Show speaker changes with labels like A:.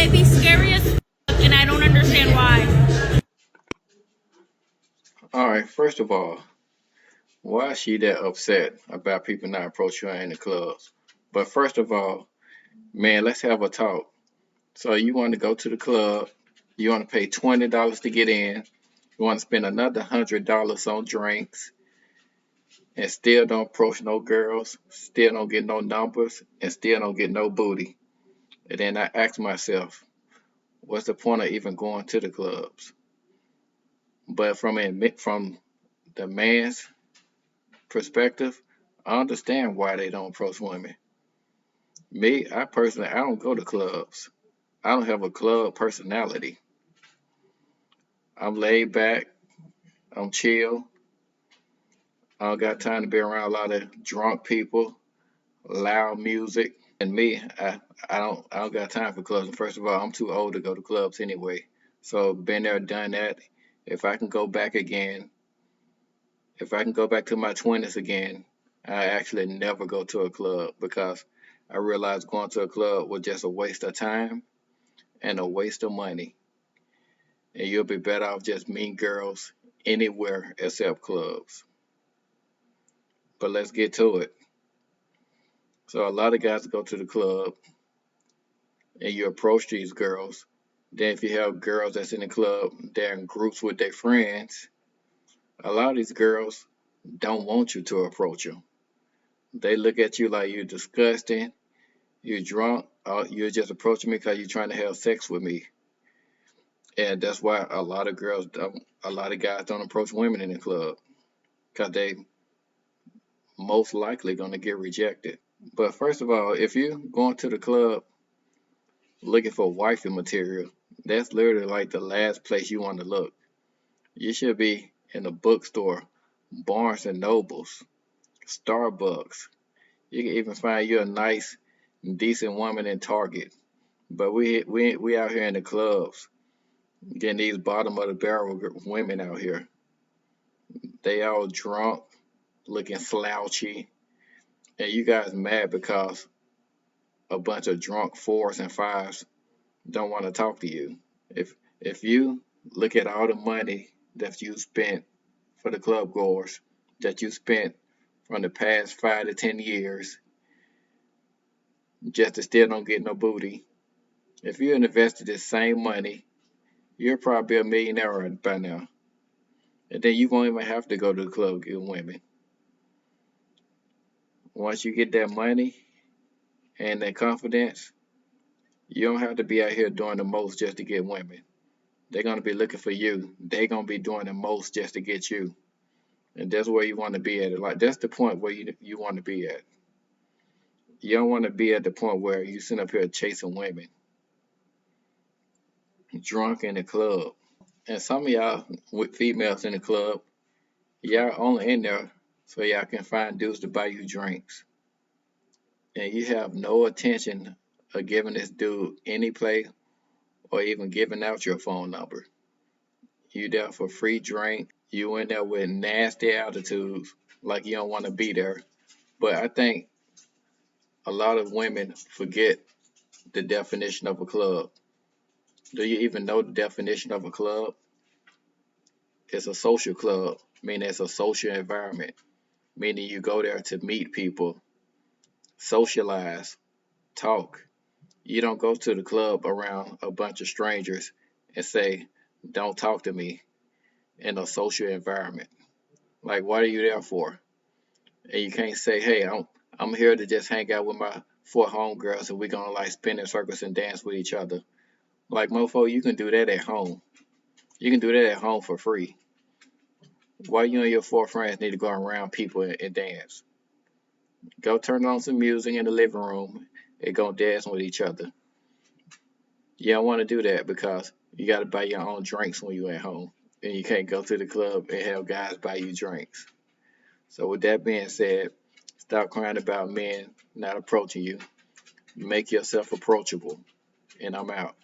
A: They be scary as fuck, and I don't understand why.
B: All right, first of all, why is she that upset about people not approaching her in the clubs? But first of all, man, let's have a talk. So you want to go to the club, you want to pay $20 to get in, you want to spend another $100 on drinks, and still don't approach no girls, still don't get no numbers, and still don't get no booty. And then I ask myself, what's the point of even going to the clubs? But from the man's perspective, I understand why they don't approach women. Me, I personally, I don't go to clubs. I don't have a club personality. I'm laid back. I'm chill. I don't got time to be around a lot of drunk people, loud music. And me, I don't got time for clubs. And first of all, I'm too old to go to clubs anyway. So been there, done that. If I can go back again, if I can go back to my 20s again, I actually never go to a club because I realized going to a club was just a waste of time and a waste of money. And you'll be better off just meeting girls anywhere except clubs. But let's get to it. So a lot of guys go to the club and you approach these girls. Then if you have girls that's in the club, they're in groups with their friends. A lot of these girls don't want you to approach them. They look at you like you're disgusting, you're drunk, or you're just approaching me because you're trying to have sex with me. And that's why a lot of guys don't approach women in the club because they most likely gonna get rejected. But first of all, if you're going to the club looking for wifey material, that's literally like the last place you want to look. You should be in a bookstore, Barnes and Nobles, Starbucks. You can even find you a nice, decent woman in Target. But we out here in the clubs getting these bottom of the barrel women out here. They all drunk, looking slouchy, and you guys mad because a bunch of drunk fours and fives don't want to talk to you. If you look at all the money that you spent for the club goers, that you spent from the past 5 to 10 years, just to still don't get no booty. If you invested the same money, you're probably a millionaire by now. And then you won't even have to go to the club to get women. Once you get that money and that confidence, you don't have to be out here doing the most just to get women. They're gonna be looking for you. They're gonna be doing the most just to get you. And that's where you want to be at. Like that's the point where you want to be at. You don't want to be at the point where you sit up here chasing women, drunk in the club. And some of y'all with females in the club, y'all only in there so y'all can find dudes to buy you drinks. And you have no intention of giving this dude any play or even giving out your phone number. You there for free drink. You in there with nasty attitudes like you don't want to be there. But I think a lot of women forget the definition of a club. Do you even know the definition of a club? It's a social club, meaning it's a social environment, meaning you go there to meet people, socialize, talk. You don't go to the club around a bunch of strangers and say, don't talk to me in a social environment. Like, what are you there for? And you can't say, hey, I'm here to just hang out with my four homegirls and we're gonna like spin in circles and dance with each other. Like, mofo, you can do that at home. You can do that at home for free. Why you and your four friends need to go around people and dance? Go turn on some music in the living room and go dance with each other. You don't want to do that because you got to buy your own drinks when you're at home. And you can't go to the club and have guys buy you drinks. So, with that being said, stop crying about men not approaching you. Make yourself approachable. And I'm out.